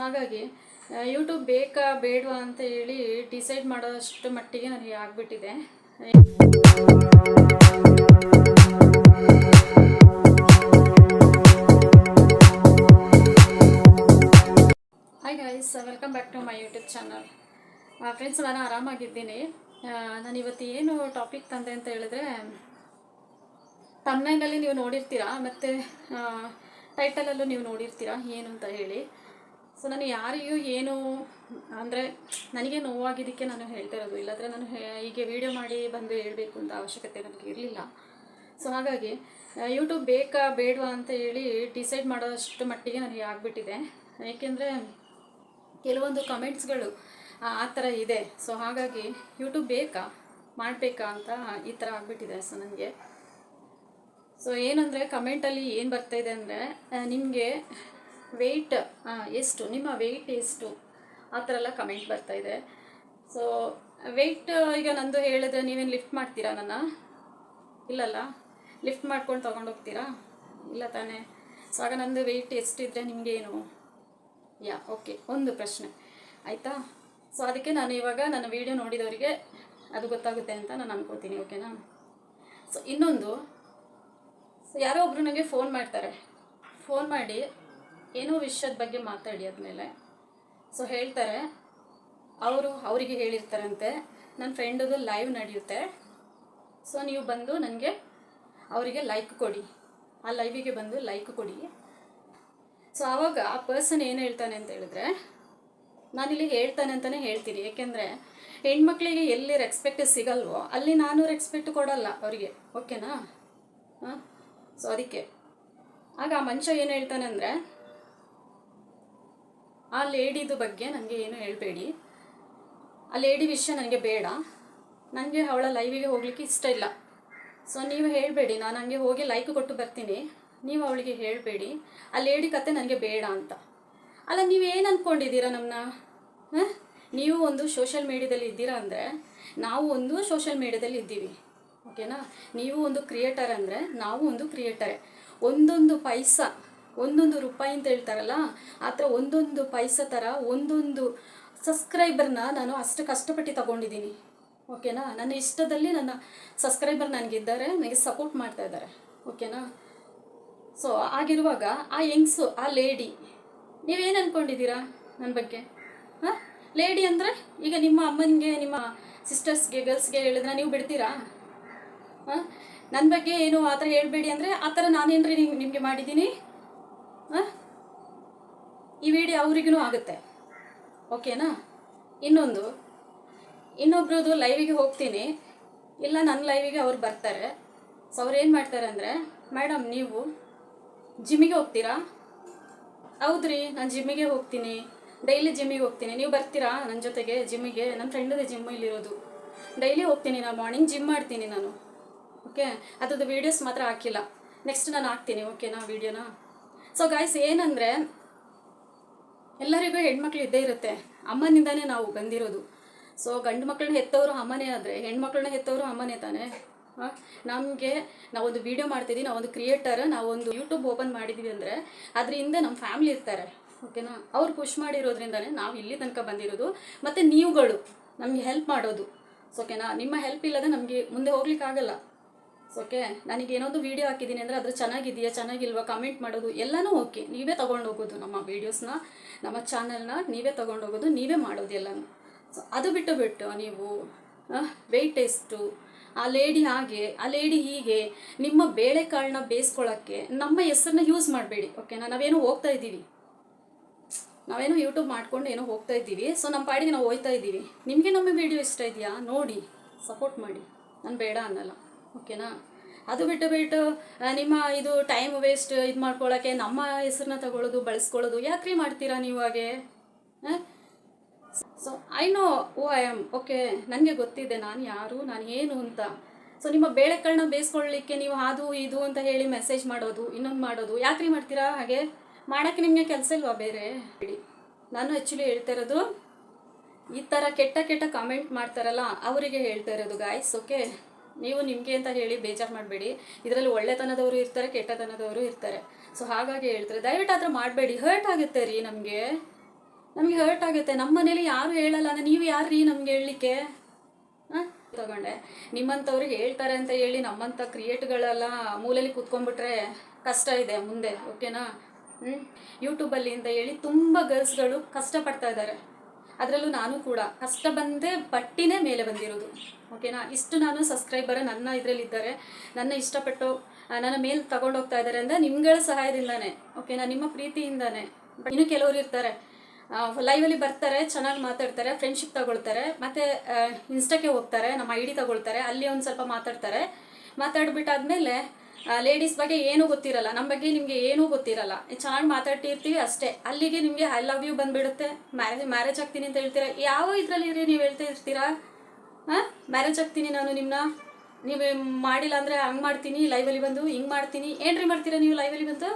ಹಾಗಾಗಿ ಯೂಟ್ಯೂಬ್ ಬೇಕಾ ಬೇಡವಾ ಅಂತ ಹೇಳಿ ಡಿಸೈಡ್ ಮಾಡೋಷ್ಟು ಮಟ್ಟಿಗೆ ನನಗೆ ಆಗಿಬಿಟ್ಟಿದೆ. Hi guys, welcome back to my YouTube channel. Friends, ನಾನು ಆರಾಮಾಗಿದ್ದೀನಿ. ನಾನು ಇವತ್ತು ಏನು ಟಾಪಿಕ್ ತಂದೆ ಅಂತ ಹೇಳಿದ್ರೆ, ತಮ್ನೈನಲ್ಲಿ ನೀವು ನೋಡಿರ್ತೀರಾ ಮತ್ತು ಟೈಟಲಲ್ಲೂ ನೀವು ನೋಡಿರ್ತೀರಾ ಏನು ಅಂತ ಹೇಳಿ. ಸೊ ನಾನು ಯಾರಿಗೂ ಏನು ಅಂದರೆ ನನಗೆ ನೋವಾಗಿದ್ದಕ್ಕೆ ನಾನು ಹೇಳ್ತಾ ಇರೋದು, ಇಲ್ಲಾಂದರೆ ನಾನು ಹೀಗೆ ವಿಡಿಯೋ ಮಾಡಿ ಬಂದು ಹೇಳಬೇಕು ಅಂತ ಅವಶ್ಯಕತೆ ನನಗೆ ಇರಲಿಲ್ಲ. ಸೊ ಹಾಗಾಗಿ ಯೂಟ್ಯೂಬ್ ಬೇಕಾ ಬೇಡವಾ ಅಂತ ಹೇಳಿ ಡಿಸೈಡ್ ಮಾಡೋಷ್ಟು ಮಟ್ಟಿಗೆ ನನಗೆ ಆಗಿಬಿಟ್ಟಿದೆ. ಏಕೆಂದರೆ ಕೆಲವೊಂದು ಕಮೆಂಟ್ಸ್ಗಳು ಆ ಥರ ಇದೆ. ಸೊ ಹಾಗಾಗಿ ಯೂಟ್ಯೂಬ್ ಬೇಕಾ ಮಾಡಬೇಕಾ ಅಂತ ಈ ಥರ ಆಗಿಬಿಟ್ಟಿದೆ. ಸೊ ನನಗೆ ಏನಂದರೆ ಕಮೆಂಟಲ್ಲಿ ಏನು ಬರ್ತಾಯಿದೆ ಅಂದರೆ, ನಿಮಗೆ ವೆಯ್ಟ್ ಎಷ್ಟು, ನಿಮ್ಮ ವೆಯ್ಟ್ ಎಷ್ಟು, ಆ ಥರ ಎಲ್ಲ ಕಮೆಂಟ್ ಬರ್ತಾಯಿದೆ. ಸೊ ವೆಯ್ಟ್ ಈಗ ನಂದು ಹೇಳಿದ್ರೆ ನೀವೇನು ಲಿಫ್ಟ್ ಮಾಡ್ತೀರಾ ನನ್ನ? ಇಲ್ಲಲ್ಲ, ಲಿಫ್ಟ್ ಮಾಡ್ಕೊಂಡು ತೊಗೊಂಡೋಗ್ತೀರಾ? ಇಲ್ಲ ತಾನೇ. ಸೊ ಆಗ ನಂದು ವೆಯ್ಟ್ ಎಷ್ಟಿದ್ರೆ ನಿಮಗೇನು? ಓಕೆ, ಒಂದು ಪ್ರಶ್ನೆ ಆಯಿತಾ. ಸೊ ಅದಕ್ಕೆ ನಾನು ಇವಾಗ ನನ್ನ ವೀಡಿಯೋ ನೋಡಿದವರಿಗೆ ಅದು ಗೊತ್ತಾಗುತ್ತೆ ಅಂತ ನಾನು ಅನ್ಕೋತೀನಿ, ಓಕೆನಾ. ಸೊ ಇನ್ನೊಂದು, ಯಾರೋ ಒಬ್ಬರು ನನಗೆ ಫೋನ್ ಮಾಡ್ತಾರೆ. ಫೋನ್ ಮಾಡಿ ಏನೋ ವಿಷಯದ ಬಗ್ಗೆ ಮಾತಾಡಿ ಆದಮೇಲೆ ಸೊ ಹೇಳ್ತಾರೆ, ಅವರಿಗೆ ಹೇಳಿರ್ತಾರಂತೆ, ನನ್ನ ಫ್ರೆಂಡದು ಲೈವ್ ನಡೆಯುತ್ತೆ, ಸೊ ನೀವು ಬಂದು ನನಗೆ ಅವರಿಗೆ ಲೈಕ್ ಕೊಡಿ, ಆ ಲೈವಿಗೆ ಬಂದು ಲೈಕ್ ಕೊಡಿ. ಸೊ ಆವಾಗ ಆ ಪರ್ಸನ್ ಏನು ಹೇಳ್ತಾನೆ ಅಂತ ಹೇಳಿದ್ರೆ, ನಾನಿಲ್ಲಿ ಹೇಳ್ತಾನೆ ಅಂತಲೇ ಹೇಳ್ತೀನಿ. ಏಕೆಂದರೆ ಹೆಣ್ಮಕ್ಳಿಗೆ ಎಲ್ಲಿ ರೆಸ್ಪೆಕ್ಟ್ ಸಿಗಲ್ವೋ ಅಲ್ಲಿ ನಾನು ರೆಸ್ಪೆಕ್ಟ್ ಕೊಡಲ್ಲ ಅವರಿಗೆ, ಓಕೆನಾ. ಸೊ ಅದಕ್ಕೆ ಆಗ ಆ ಮನುಷ್ಯ ಏನು ಹೇಳ್ತಾನೆ ಅಂದರೆ, ಆ ಲೇಡಿದು ಬಗ್ಗೆ ನನಗೆ ಏನು ಹೇಳಬೇಡಿ, ಆ ಲೇಡಿ ವಿಷಯ ನನಗೆ ಬೇಡ, ನನಗೆ ಅವಳ ಲೈವಿಗೆ ಹೋಗಲಿಕ್ಕೆ ಇಷ್ಟ ಇಲ್ಲ. ಸೊ ನೀವು ಹೇಳಬೇಡಿ, ನಾನು ಹಂಗೆ ಹೋಗಿ ಲೈಕ್ ಕೊಟ್ಟು ಬರ್ತೀನಿ, ನೀವು ಅವಳಿಗೆ ಹೇಳಬೇಡಿ, ಆ ಲೇಡಿ ಕತೆ ನನಗೆ ಬೇಡ ಅಂತ. ಅಲ್ಲ, ನೀವೇನು ಅಂದ್ಕೊಂಡಿದ್ದೀರಾ ನಮ್ಮನ್ನ? ನೀವು ಒಂದು ಸೋಷಿಯಲ್ ಮೀಡಿಯಾದಲ್ಲಿ ಇದ್ದೀರಾ ಅಂದರೆ ನಾವು ಒಂದು ಸೋಷಿಯಲ್ ಮೀಡಿಯಾದಲ್ಲಿ ಇದ್ದೀವಿ, ಓಕೆನಾ. ನೀವು ಒಂದು ಕ್ರಿಯೇಟರ್ ಅಂದರೆ ನಾವು ಒಂದು ಕ್ರಿಯೇಟರೇ. ಒಂದೊಂದು ಪೈಸಾ, ಒಂದೊಂದು ರೂಪಾಯಿ ಅಂತ ಹೇಳ್ತಾರಲ್ಲ, ಆ ಥರ ಒಂದೊಂದು ಪೈಸಾ ಥರ ಒಂದೊಂದು ಸಬ್ಸ್ಕ್ರೈಬರ್ನ ನಾನು ಅಷ್ಟು ಕಷ್ಟಪಟ್ಟು ತಗೊಂಡಿದ್ದೀನಿ, ಓಕೆನಾ. ನನ್ನ ಇಷ್ಟದಲ್ಲಿ ನನ್ನ ಸಬ್ಸ್ಕ್ರೈಬರ್ ನನಗಿದ್ದಾರೆ, ನನಗೆ ಸಪೋರ್ಟ್ ಮಾಡ್ತಾ ಇದ್ದಾರೆ, ಓಕೆನಾ. ಸೊ ಆಗಿರುವಾಗ ಆ ಯಂಗ್ಸು, ಆ ಲೇಡಿ, ನೀವೇನು ಅಂದ್ಕೊಂಡಿದ್ದೀರಾ ನನ್ನ ಬಗ್ಗೆ? ಲೇಡಿ ಅಂದರೆ ಈಗ ನಿಮ್ಮ ಅಮ್ಮನಿಗೆ, ನಿಮ್ಮ ಸಿಸ್ಟರ್ಸ್ಗೆ, ಗರ್ಲ್ಸ್ಗೆ ಹೇಳಿದ್ರೆ ನೀವು ಬಿಡ್ತೀರಾ? ನನ್ನ ಬಗ್ಗೆ ಏನು ಆ ಥರ ಹೇಳಬೇಡಿ ಅಂದರೆ ಆ ಥರ ನಾನೇನ್ರಿ ನಿಮಗೆ ಮಾಡಿದ್ದೀನಿ? ಈ ವಿಡಿಯೋ ಅವ್ರಿಗೂ ಆಗುತ್ತೆ, ಓಕೆನಾ. ಇನ್ನೊಂದು, ಇನ್ನೊಬ್ರದ್ದು ಲೈವಿಗೆ ಹೋಗ್ತೀನಿ, ಇಲ್ಲ ನನ್ನ ಲೈವಿಗೆ ಅವ್ರು ಬರ್ತಾರೆ. ಸೊ ಅವ್ರು ಏನು ಮಾಡ್ತಾರೆ ಅಂದರೆ, ಮೇಡಮ್ ನೀವು ಜಿಮ್ಮಿಗೆ ಹೋಗ್ತೀರಾ? ಹೌದ್ರಿ, ನಾನು ಜಿಮ್ಮಿಗೆ ಹೋಗ್ತೀನಿ, ಡೈಲಿ ಜಿಮ್ಮಿಗೆ ಹೋಗ್ತೀನಿ, ನೀವು ಬರ್ತೀರಾ ನನ್ನ ಜೊತೆಗೆ ಜಿಮ್ಮಿಗೆ? ನನ್ನ ಫ್ರೆಂಡದೇ ಜಿಮ್ ಇಲ್ಲಿರೋದು, ಡೈಲಿ ಹೋಗ್ತೀನಿ ನಾನು, ಮಾರ್ನಿಂಗ್ ಜಿಮ್ ಮಾಡ್ತೀನಿ ನಾನು, ಓಕೆ. ಅದ್ರದ್ದು ವೀಡಿಯೋಸ್ ಮಾತ್ರ ಹಾಕಿಲ್ಲ, ನೆಕ್ಸ್ಟ್ ನಾನು ಹಾಕ್ತೀನಿ, ಓಕೆನಾ, ವೀಡಿಯೋನ. ಸೊ ಗಾಯ್ಸ್, ಏನಂದರೆ ಎಲ್ಲರಿಗೂ ಹೆಣ್ಮಕ್ಳು ಇದ್ದೇ ಇರುತ್ತೆ, ಅಮ್ಮನಿಂದನೇ ನಾವು ಬಂದಿರೋದು. ಸೊ ಗಂಡು ಮಕ್ಕಳನ್ನ ಹೆತ್ತವರು ಅಮ್ಮನೇ ಆದರೆ ಹೆಣ್ಮಕ್ಳನ್ನ ಹೆತ್ತವರು ಅಮ್ಮನೇ ತಾನೇ. ನಮಗೆ ನಾವೊಂದು ವೀಡಿಯೋ ಮಾಡ್ತಿದ್ದೀವಿ, ನಾವೊಂದು ಕ್ರಿಯೇಟರ್, ನಾವೊಂದು ಯೂಟ್ಯೂಬ್ ಓಪನ್ ಮಾಡಿದ್ದೀವಿ ಅಂದರೆ ಅದರಿಂದ ನಮ್ಮ ಫ್ಯಾಮಿಲಿ ಇರ್ತಾರೆ, ಓಕೆನಾ. ಅವ್ರು ಪುಷ್ ಮಾಡಿರೋದ್ರಿಂದನೇ ನಾವು ಇಲ್ಲಿ ತನಕ ಬಂದಿರೋದು, ಮತ್ತು ನೀವುಗಳು ನಮಗೆ ಹೆಲ್ಪ್ ಮಾಡೋದು, ಓಕೆನಾ. ನಿಮ್ಮ ಹೆಲ್ಪ್ ಇಲ್ಲದೆ ನಮಗೆ ಮುಂದೆ ಹೋಗ್ಲಿಕ್ಕಾಗಲ್ಲ. ಓಕೆ, ನನಗೆ ಏನೊಂದು ವೀಡಿಯೋ ಹಾಕಿದ್ದೀನಿ ಅಂದರೆ ಅದ್ರ ಚೆನ್ನಾಗಿದೆಯಾ ಚೆನ್ನಾಗಿಲ್ವಾ ಕಮೆಂಟ್ ಮಾಡೋದು ಎಲ್ಲನೂ ಓಕೆ, ನೀವೇ ತೊಗೊಂಡೋಗೋದು, ನಮ್ಮ ವೀಡಿಯೋಸ್ನ, ನಮ್ಮ ಚಾನಲ್ನ ನೀವೇ ತೊಗೊಂಡೋಗೋದು, ನೀವೇ ಮಾಡೋದು ಎಲ್ಲನೂ. ಸೊ ಅದು ಬಿಟ್ಟು ನೀವು ವೆಯ್ಟ್ ಎಷ್ಟು, ಆ ಲೇಡಿ ಹಾಗೆ, ಆ ಲೇಡಿ ಹೀಗೆ, ನಿಮ್ಮ ಬೇಳೆಕಾಳನ್ನ ಬೇಯಿಸ್ಕೊಳ್ಳೋಕ್ಕೆ ನಮ್ಮ ಹೆಸರನ್ನ ಯೂಸ್ ಮಾಡಬೇಡಿ, ಓಕೆನಾ. ನಾವೇನೋ ಹೋಗ್ತಾ ಇದ್ದೀವಿ, ನಾವೇನೋ ಯೂಟ್ಯೂಬ್ ಮಾಡ್ಕೊಂಡು ಏನೋ ಹೋಗ್ತಾ ಇದ್ದೀವಿ. ಸೊ ನಮ್ಮ ಪಾಡಿಗೆ ನಾವು ಹೋಗ್ತಾ ಇದ್ದೀವಿ. ನಿಮಗೆ ನಮ್ಮ ವೀಡಿಯೋ ಇಷ್ಟ ಇದೆಯಾ ನೋಡಿ, ಸಪೋರ್ಟ್ ಮಾಡಿ, ನಾನು ಬೇಡ ಅನ್ನಲ್ಲ, ಓಕೆನಾ. ಅದು ಬಿಟ್ಟು ನಿಮ್ಮ ಇದು ಟೈಮ್ ವೇಸ್ಟ್ ಇದು ಮಾಡ್ಕೊಳ್ಳೋಕ್ಕೆ ನಮ್ಮ ಹೆಸರನ್ನ ತಗೊಳ್ಳೋದು, ಬಳಸ್ಕೊಳ್ಳೋದು ಯಾಕ್ರಿ ಮಾಡ್ತೀರಾ ನೀವು ಹಾಗೆ? So I know who I am, okay. ನನಗೆ ಗೊತ್ತಿದೆ ನಾನು ಯಾರು, ನಾನು ಏನು ಅಂತ. ಸೊ ನಿಮ್ಮ ಬೇಳೆಕಾಳನ್ನ ಬೇಯಿಸ್ಕೊಳ್ಳಲಿಕ್ಕೆ ನೀವು ಅದು ಇದು ಅಂತ ಹೇಳಿ ಮೆಸೇಜ್ ಮಾಡೋದು, ಇನ್ನೊಂದು ಮಾಡೋದು ಯಾಕ್ರಿ ಮಾಡ್ತೀರಾ ಹಾಗೆ? ಮಾಡೋಕ್ಕೆ ನಿಮಗೆ ಕೆಲಸ ಇಲ್ವಾ ಬೇರೆ? ಬಿಡಿ. ನಾನು ಆ್ಯಕ್ಚುಲಿ ಹೇಳ್ತಾ ಇರೋದು, ಈ ಥರ ಕೆಟ್ಟ ಕಾಮೆಂಟ್ ಮಾಡ್ತಾರಲ್ಲ ಅವರಿಗೆ ಹೇಳ್ತಾ ಇರೋದು ಗಾಯ್ಸ್, ಓಕೆ. ನೀವು ನಿಮಗೆ ಅಂತ ಹೇಳಿ ಬೇಜಾರು ಮಾಡಬೇಡಿ, ಇದರಲ್ಲಿ ಒಳ್ಳೆತನದವರು ಇರ್ತಾರೆ, ಕೆಟ್ಟತನದವರು ಇರ್ತಾರೆ. ಸೊ ಹಾಗಾಗಿ ಹೇಳ್ತಾರೆ, ದಯವಿಟ್ಟು ಆ ಥರ ಮಾಡಬೇಡಿ, ಹರ್ಟ್ ಆಗುತ್ತೆ ರೀ ನಮಗೆ. ನಮಗೆ ಹರ್ಟ್ ಆಗುತ್ತೆ. ನಮ್ಮ ಮನೇಲಿ ಯಾರು ಹೇಳಲ್ಲ ಅಂದರೆ ನೀವು ಯಾರ್ರೀ ನಮ್ಗೆ ಹೇಳಲಿಕ್ಕೆ? ಹಾಂ, ತಗೊಂಡೆ ನಿಮ್ಮಂಥವ್ರು ಹೇಳ್ತಾರೆ ಅಂತ ಹೇಳಿ ನಮ್ಮಂಥ ಕ್ರಿಯೇಟ್ಗಳೆಲ್ಲ ಮೂಲೆಯಲ್ಲಿ ಕೂತ್ಕೊಂಡ್ಬಿಟ್ರೆ ಕಷ್ಟ ಇದೆ ಮುಂದೆ, ಓಕೆನಾ? ಯೂಟ್ಯೂಬಲ್ಲಿ ಅಂತ ಹೇಳಿ ತುಂಬ ಗರ್ಲ್ಸ್ಗಳು ಕಷ್ಟಪಡ್ತಾ ಇದ್ದಾರೆ. ಅದರಲ್ಲೂ ನಾನು ಕೂಡ ಕಷ್ಟ ಬಂದೇ ಪಟ್ಟಿನೇ ಮೇಲೆ ಬಂದಿರೋದು, ಓಕೆನಾ? ಇಷ್ಟು ನಾನು ಸಬ್ಸ್ಕ್ರೈಬರ್ ನನ್ನ ಇದರಲ್ಲಿದ್ದಾರೆ, ನನ್ನ ಇಷ್ಟಪಟ್ಟು ನನ್ನ ಮೇಲೆ ತಗೊಂಡೋಗ್ತಾ ಇದ್ದಾರೆ ಅಂದರೆ ನಿಮ್ಗಳ ಸಹಾಯದಿಂದಾನೆ, ಓಕೆನಾ? ನಿಮ್ಮ ಪ್ರೀತಿಯಿಂದಾನೆ. ಇನ್ನು ಕೆಲವರು ಇರ್ತಾರೆ ಲೈವಲ್ಲಿ ಬರ್ತಾರೆ, ಚೆನ್ನಾಗಿ ಮಾತಾಡ್ತಾರೆ, ಫ್ರೆಂಡ್ಶಿಪ್ ತಗೊಳ್ತಾರೆ, ಮತ್ತು ಇನ್ಸ್ಟಾಕ್ಕೆ ಹೋಗ್ತಾರೆ, ನಮ್ಮ ಐ ಡಿ ತಗೊಳ್ತಾರೆ, ಅಲ್ಲಿ ಒಂದು ಸ್ವಲ್ಪ ಮಾತಾಡ್ತಾರೆ. ಮಾತಾಡ್ಬಿಟ್ಟಾದ್ಮೇಲೆ ಲೇಡೀಸ್ ಬಗ್ಗೆ ಏನೂ ಗೊತ್ತಿರಲ್ಲ, ನಮ್ಮ ಬಗ್ಗೆ ನಿಮಗೆ ಏನೂ ಗೊತ್ತಿರಲ್ಲ, ಚೆನ್ನಾಗಿ ಮಾತಾಡ್ತಿರ್ತೀವಿ ಅಷ್ಟೇ. ಅಲ್ಲಿಗೆ ನಿಮಗೆ ಐ ಲವ್ ಯು ಬಂದುಬಿಡುತ್ತೆ, ಮ್ಯಾರೇಜ್ ಆಗ್ತೀನಿ ಅಂತ ಹೇಳ್ತೀರಾ. ಯಾವ ಇದರಲ್ಲಿ ನೀವು ಹೇಳ್ತಾ ಇರ್ತೀರಾ? ಹಾಂ, ಮ್ಯಾರೇಜ್ ಆಗ್ತೀನಿ ನಾನು ನಿಮ್ಮನ್ನ, ನೀವು ಮಾಡಿಲ್ಲ ಅಂದರೆ ಹಂಗೆ ಮಾಡ್ತೀನಿ ಲೈವಲ್ಲಿ ಬಂದು, ಹಿಂಗೆ ಮಾಡ್ತೀನಿ. ಏನ್ರಿ ಮಾಡ್ತೀರಾ ನೀವು ಲೈವಲ್ಲಿ ಬಂದು?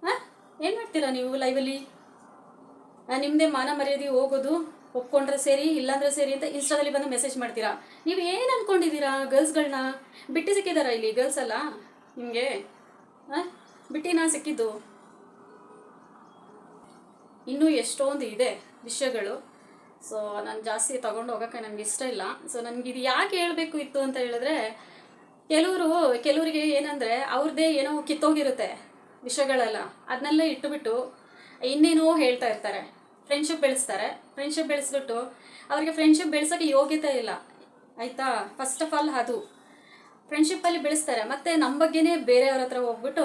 ಹಾಂ, ಏನು ಮಾಡ್ತೀರಾ ನೀವು ಲೈವಲ್ಲಿ? ನಿಮ್ಮದೇ ಮಾನ ಮರ್ಯಾದೆ ಹೋಗೋದು, ಒಪ್ಕೊಂಡ್ರೆ ಸರಿ ಇಲ್ಲಾಂದ್ರೆ ಸರಿ ಅಂತ ಇನ್ಸ್ಟಾದಲ್ಲಿ ಬಂದು ಮೆಸೇಜ್ ಮಾಡ್ತೀರಾ. ನೀವು ಏನು ಅಂದ್ಕೊಂಡಿದ್ದೀರಾ? ಗರ್ಲ್ಸ್ಗಳನ್ನ ಬಿಟ್ಟು ಸಿಕ್ಕಿದಾರ ಇಲ್ಲಿ ಗರ್ಲ್ಸ್ ಅಲ್ಲ ನಿಮಗೆ? ಹಾಂ, ಬಿಟ್ಟಿನಾ ಸಿಕ್ಕಿದ್ದು? ಇನ್ನೂ ಎಷ್ಟೊಂದು ಇದೆ ವಿಷಯಗಳು. ಸೊ ನಾನು ಜಾಸ್ತಿ ತೊಗೊಂಡು ಹೋಗೋಕ್ಕೆ ನನಗೆ ಇಷ್ಟ ಇಲ್ಲ. ಸೊ ನನಗಿದು ಯಾಕೆ ಹೇಳಬೇಕು ಇತ್ತು ಅಂತ ಹೇಳಿದ್ರೆ, ಕೆಲವರಿಗೆ ಏನಂದರೆ ಅವ್ರದ್ದೇ ಏನೋ ಕಿತ್ತೋಗಿರುತ್ತೆ ವಿಷಯಗಳೆಲ್ಲ, ಅದನ್ನೆಲ್ಲ ಇಟ್ಟುಬಿಟ್ಟು ಇನ್ನೇನೋ ಹೇಳ್ತಾ ಇರ್ತಾರೆ. ಫ್ರೆಂಡ್ಶಿಪ್ ಬೆಳೆಸ್ಬಿಟ್ಟು ಅವರಿಗೆ ಫ್ರೆಂಡ್ಶಿಪ್ ಬೆಳೆಸೋಕ್ಕೆ ಯೋಗ್ಯತೆ ಇಲ್ಲ, ಆಯಿತಾ? ಫಸ್ಟ್ ಆಫ್ ಆಲ್ ಅದು ಫ್ರೆಂಡ್ಶಿಪ್ಪಲ್ಲಿ ಬೆಳೆಸ್ತಾರೆ. ಮತ್ತು ನಮ್ಮ ಬಗ್ಗೆನೇ ಬೇರೆಯವ್ರ ಹತ್ರ ಹೋಗ್ಬಿಟ್ಟು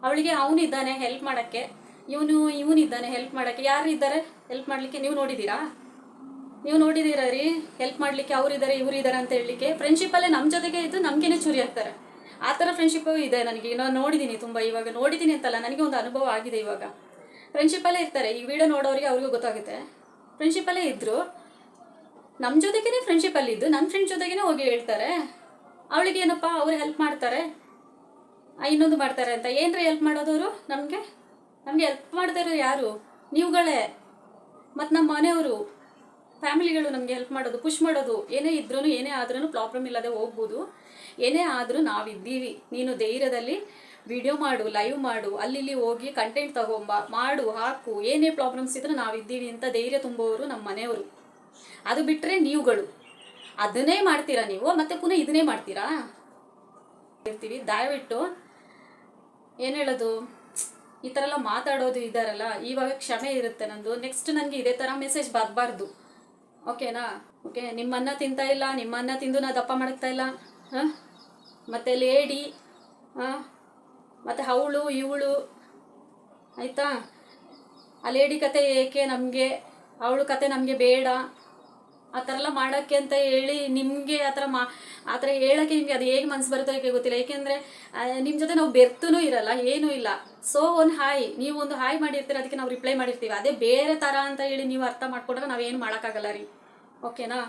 ಅವಳಿಗೆ ಅವನಿದ್ದಾನೆ ಹೆಲ್ಪ್ ಮಾಡೋಕ್ಕೆ, ಇವನಿದ್ದಾನೆ ಹೆಲ್ಪ್ ಮಾಡೋಕ್ಕೆ. ಯಾರು ಇದ್ದಾರೆ ಹೆಲ್ಪ್ ಮಾಡಲಿಕ್ಕೆ? ನೀವು ನೋಡಿದ್ದೀರಾ ರೀ ಹೆಲ್ಪ್ ಮಾಡಲಿಕ್ಕೆ? ಅವರಿದ್ದಾರೆ ಇವರಿದ್ದಾರೆ ಅಂತ ಹೇಳಲಿಕ್ಕೆ. ಫ್ರೆಂಡ್ಶಿಪ್ಪಲ್ಲೇ ನಮ್ಮ ಜೊತೆಗೆ ಇದ್ದು ನಮಗೇನೆ ಚುರಿ ಆಗ್ತಾರೆ. ಆ ಥರ ಫ್ರೆಂಡ್ಶಿಪ್ಪು ಇದೆ ನನಗೆ. ನಾನು ನೋಡಿದ್ದೀನಿ ತುಂಬ. ಇವಾಗ ನೋಡಿದ್ದೀನಿ ಅಂತಲ್ಲ, ನನಗೆ ಒಂದು ಅನುಭವ ಆಗಿದೆ. ಇವಾಗ ಫ್ರೆಂಡ್ಶಿಪ್ಪಲ್ಲೇ ಇರ್ತಾರೆ. ಈ ವಿಡಿಯೋ ನೋಡೋರಿಗೆ ಅವ್ರಿಗೂ ಗೊತ್ತಾಗುತ್ತೆ. ಫ್ರೆಂಡ್ಶಿಪ್ಪಲ್ಲೇ ಇದ್ದರು, ನಮ್ಮ ಜೊತೆಗೇ ಫ್ರೆಂಡ್ಶಿಪ್ಪಲ್ಲಿದ್ದು ನನ್ನ ಫ್ರೆಂಡ್ ಜೊತೆಗೇ ಹೋಗಿ ಹೇಳ್ತಾರೆ ಅವಳಿಗೆ ಏನಪ್ಪ ಅವ್ರು ಹೆಲ್ಪ್ ಮಾಡ್ತಾರೆ, ಇನ್ನೊಂದು ಮಾಡ್ತಾರೆ ಅಂತ. ಏನರ ಹೆಲ್ಪ್ ಮಾಡೋದವರು ನಮಗೆ ಹೆಲ್ಪ್ ಮಾಡ್ತಾರೋ ಯಾರು? ನೀವುಗಳೇ. ಮತ್ತು ನಮ್ಮ ಮನೆಯವರು, ಫ್ಯಾಮಿಲಿಗಳು ನಮಗೆ ಹೆಲ್ಪ್ ಮಾಡೋದು, ಪುಷ್ ಮಾಡೋದು. ಏನೇ ಇದ್ರೂ ಏನೇ ಆದ್ರೂ ಪ್ರಾಬ್ಲಮ್ ಇಲ್ಲದೆ ಹೋಗ್ಬೋದು. ಏನೇ ಆದರೂ ನಾವಿದ್ದೀವಿ, ನೀನು ಧೈರ್ಯದಲ್ಲಿ ವಿಡಿಯೋ ಮಾಡು, ಲೈವ್ ಮಾಡು, ಅಲ್ಲಿ ಹೋಗಿ ಕಂಟೆಂಟ್ ತಗೊಂಬ, ಮಾಡು, ಹಾಕು, ಏನೇ ಪ್ರಾಬ್ಲಮ್ಸ್ ಇದ್ರೂ ನಾವಿದ್ದೀವಿ ಅಂತ ಧೈರ್ಯ ತುಂಬುವವರು ನಮ್ಮ ಮನೆಯವರು. ಅದು ಬಿಟ್ಟರೆ ನೀವುಗಳು ಅದನ್ನೇ ಮಾಡ್ತೀರಾ ನೀವು, ಮತ್ತು ಪುನಃ ಇದನ್ನೇ ಮಾಡ್ತೀರಾ ಇರ್ತೀವಿ. ದಯವಿಟ್ಟು ಏನು ಹೇಳೋದು, ಈ ಥರ ಎಲ್ಲ ಮಾತಾಡೋದು ಇದ್ದಾರಲ್ಲ, ಇವಾಗ ಕ್ಷಮೆ ಇರುತ್ತೆ ನಂದು. ನೆಕ್ಸ್ಟ್ ನನಗೆ ಇದೇ ಥರ ಮೆಸೇಜ್ ಬರಬಾರ್ದು, ಓಕೆನಾ? ಓಕೆ, ನಿಮ್ಮನ್ನ ತಿಂತಾ ಇಲ್ಲ, ನಿಮ್ಮನ್ನ ತಿಂದು ನಾ ದಪ್ಪ ಮಾಡ್ತಾ ಇಲ್ಲ. ಹಾಂ, ಮತ್ತು ಲೇಡಿ, ಹಾಂ, ಮತ್ತು ಅವಳು ಇವಳು, ಆಯಿತಾ? ಆ ಲೇಡಿ ಕತೆ ಏಕೆ ನಮಗೆ, ಅವಳು ಕತೆ ನಮಗೆ ಬೇಡ, ಆ ಥರ ಎಲ್ಲ ಮಾಡೋಕ್ಕೆ ಅಂತ ಹೇಳಿ ನಿಮಗೆ ಆ ಥರ ಹೇಳೋಕ್ಕೆ ನಿಮಗೆ ಅದು ಹೇಗೆ ಮನಸ್ಸು ಬರುತ್ತೋ ಹೇಗೆ ಗೊತ್ತಿಲ್ಲ. ಏಕೆಂದರೆ ನಿಮ್ಮ ಜೊತೆ ನಾವು ಬೆರ್ತೂ ಇರಲ್ಲ, ಏನೂ ಇಲ್ಲ. ಸೊ ಒಂದು ಹಾಯ್, ನೀವು ಒಂದು ಹಾಯ್ ಮಾಡಿರ್ತೀರ, ಅದಕ್ಕೆ ನಾವು ರಿಪ್ಲೈ ಮಾಡಿರ್ತೀವಿ. ಅದೇ ಬೇರೆ ಥರ ಅಂತ ಹೇಳಿ ನೀವು ಅರ್ಥ ಮಾಡ್ಕೊಂಡ್ರೆ ನಾವೇನು ಮಾಡೋಕ್ಕಾಗಲ್ಲ ರೀ, ಓಕೆನಾ?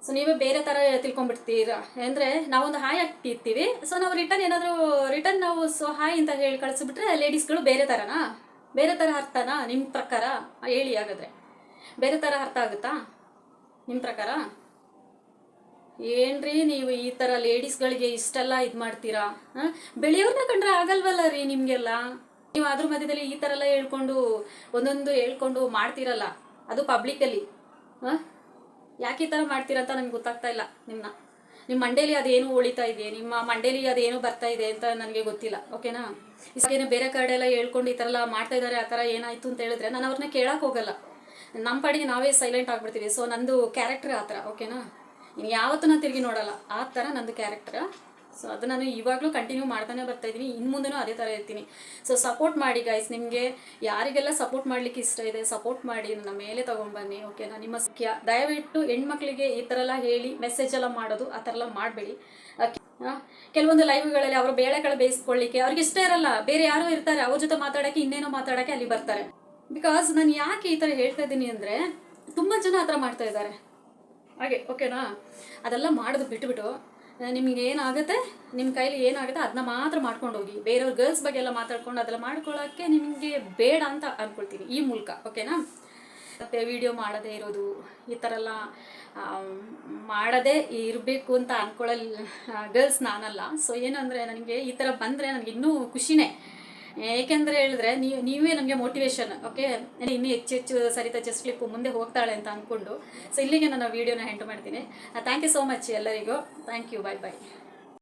ಸೊ ನೀವೇ ಬೇರೆ ಥರ ತಿಳ್ಕೊಂಡ್ಬಿಡ್ತೀರ. ಅಂದರೆ ನಾವೊಂದು ಹಾಯ್ ಆಗ್ತಿರ್ತೀವಿ, ಸೊ ನಾವು ರಿಟರ್ನ್ ನಾವು ಹಾಯ್ ಅಂತ ಹೇಳಿ ಕಳಿಸ್ಬಿಟ್ರೆ ಲೇಡೀಸ್ಗಳು ಬೇರೆ ಥರ ಅರ್ಥನಾ ನಿಮ್ಮ ಪ್ರಕಾರ? ಹೇಳಿ, ಹಾಗಾದರೆ ಬೇರೆ ಥರ ಅರ್ಥ ಆಗುತ್ತಾ ನಿಮ್ಮ ಪ್ರಕಾರ? ಏನ್ರಿ ನೀವು ಈ ಥರ ಲೇಡೀಸ್ಗಳಿಗೆ ಇಷ್ಟೆಲ್ಲ ಇದು ಮಾಡ್ತೀರಾ? ಹಾಂ, ಬೆಳೆಯೋರನ್ನ ಕಂಡ್ರೆ ಆಗಲ್ವಲ್ಲ ರೀ ನಿಮಗೆಲ್ಲ. ನೀವು ಅದ್ರ ಮಧ್ಯದಲ್ಲಿ ಈ ಥರ ಎಲ್ಲ ಒಂದೊಂದು ಹೇಳ್ಕೊಂಡು ಮಾಡ್ತೀರಲ್ಲ, ಅದು ಪಬ್ಲಿಕಲ್ಲಿ. ಹಾಂ, ಯಾಕೆ ಈ ಥರ ಮಾಡ್ತೀರಾ ಅಂತ ನನಗೆ ಗೊತ್ತಾಗ್ತಾ ಇಲ್ಲ. ನಿಮ್ಮ ಮಂಡೇಲಿ ಅದೇನು ಉಳಿತಾ ಇದೆ, ನಿಮ್ಮ ಮಂಡೇಲಿ ಅದೇನು ಬರ್ತಾ ಇದೆ ಅಂತ ನನಗೆ ಗೊತ್ತಿಲ್ಲ, ಓಕೆನಾ? ಇವಾಗೇನು ಬೇರೆ ಕಡೆ ಎಲ್ಲ ಹೇಳ್ಕೊಂಡು ಈ ಥರ ಎಲ್ಲ ಮಾಡ್ತಾ ಇದ್ದಾರೆ, ಆ ಥರ ಏನಾಯಿತು ಅಂತ ಹೇಳಿದ್ರೆ ನಾನು ಅವ್ರನ್ನ ಕೇಳಕ್ಕೆ ಹೋಗಲ್ಲ. ನಮ್ಮ ಪಾಡಿಗೆ ನಾವೇ ಸೈಲೆಂಟ್ ಆಗಿಬಿಡ್ತೀವಿ. ಸೊ ನಂದು ಕ್ಯಾರೆಕ್ಟರ್ ಆ ಥರ, ಓಕೆನಾ? ಇನ್ನು ಯಾವತ್ತೂ ನಾನು ತಿರುಗಿ ನೋಡಲ್ಲ, ಆ ಥರ ನಂದು ಕ್ಯಾರೆಕ್ಟರ್. ಸೊ ಅದು ನಾನು ಇವಾಗಲೂ ಕಂಟಿನ್ಯೂ ಮಾಡ್ತಾನೆ ಬರ್ತಾಯಿದ್ದೀನಿ, ಇನ್ನು ಮುಂದೆನೂ ಅದೇ ಥರ ಇರ್ತೀನಿ. ಸೊ ಸಪೋರ್ಟ್ ಮಾಡಿ ಗೈಸ್. ನಿಮಗೆ ಯಾರಿಗೆಲ್ಲ ಸಪೋರ್ಟ್ ಮಾಡಲಿಕ್ಕೆ ಇಷ್ಟ ಇದೆ ಸಪೋರ್ಟ್ ಮಾಡಿ, ನನ್ನ ಮೇಲೆ ತೊಗೊಂಡ್ಬನ್ನಿ, ಓಕೆನಾ? ನಿಮ್ಮ ಮುಖ್ಯ. ದಯವಿಟ್ಟು ಹೆಣ್ಮಕ್ಳಿಗೆ ಈ ಥರ ಎಲ್ಲ ಹೇಳಿ ಮೆಸೇಜ್ ಎಲ್ಲ ಮಾಡೋದು ಆ ಥರ ಎಲ್ಲ ಮಾಡಬೇಡಿ. ಕೆಲವೊಂದು ಲೈವ್ಗಳಲ್ಲಿ ಅವರು ಬೇಳೆಕಾಳು ಬೇಯಿಸ್ಕೊಳ್ಳಿಕ್ಕೆ ಅವ್ರಿಗೆ ಇಷ್ಟ ಇರಲ್ಲ, ಬೇರೆ ಯಾರೋ ಇರ್ತಾರೆ ಅವ್ರ ಜೊತೆ ಮಾತಾಡೋಕ್ಕೆ, ಇನ್ನೇನೋ ಮಾತಾಡೋಕ್ಕೆ ಅಲ್ಲಿ ಬರ್ತಾರೆ. ಬಿಕಾಸ್ ನಾನು ಯಾಕೆ ಈ ಥರ ಹೇಳ್ತಾ ಇದ್ದೀನಿ ಅಂದರೆ, ತುಂಬ ಜನ ಆ ಥರ ಮಾಡ್ತಾ ಇದ್ದಾರೆ ಹಾಗೆ, ಓಕೆನಾ? ಅದೆಲ್ಲ ಮಾಡೋದು ಬಿಟ್ಬಿಟ್ಟು ನಿಮಗೆ ಏನಾಗುತ್ತೆ, ನಿಮ್ಮ ಕೈಲಿ ಏನಾಗುತ್ತೆ ಅದನ್ನ ಮಾತ್ರ ಮಾಡ್ಕೊಂಡು ಹೋಗಿ. ಬೇರೆಯವ್ರ ಗರ್ಲ್ಸ್ ಬಗ್ಗೆ ಎಲ್ಲ ಮಾತಾಡ್ಕೊಂಡು ಅದೆಲ್ಲ ಮಾಡ್ಕೊಳ್ಳೋಕ್ಕೆ ನಿಮಗೆ ಬೇಡ ಅಂತ ಅಂದ್ಕೊಳ್ತೀನಿ ಈ ಮೂಲಕ, ಓಕೆನಾ? ಮತ್ತು ವಿಡಿಯೋ ಮಾಡದೇ ಇರೋದು, ಈ ಥರ ಎಲ್ಲ ಮಾಡದೇ ಇರಬೇಕು ಅಂತ ಅಂದ್ಕೊಳ್ಳೋ ಗರ್ಲ್ಸ್ ನಾನಲ್ಲ. ಸೊ ಏನಂದರೆ ನನಗೆ ಈ ಥರ ಬಂದರೆ ನನಗೆ ಇನ್ನೂ ಖುಷಿನೇ. ಏಕೆಂದರೆ ಹೇಳಿದ್ರೆ ನೀವೇ ನಮಗೆ ಮೋಟಿವೇಶನ್. ಓಕೆ, ಇನ್ನೂ ಹೆಚ್ಚು ಸರಿತಾ ಚೆಸ್ಟ್ ಕ್ಲಿಪ್ಪು ಮುಂದೆ ಹೋಗ್ತಾಳೆ ಅಂತ ಅಂದ್ಕೊಂಡು. ಸೊ ಇಲ್ಲಿಗೆ ನಾನು ವೀಡಿಯೋನ ಎಂಡ್ ಮಾಡ್ತೀನಿ. ಥ್ಯಾಂಕ್ ಯು ಸೋ ಮಚ್ ಎಲ್ಲರಿಗೂ. Thank you. Bye bye.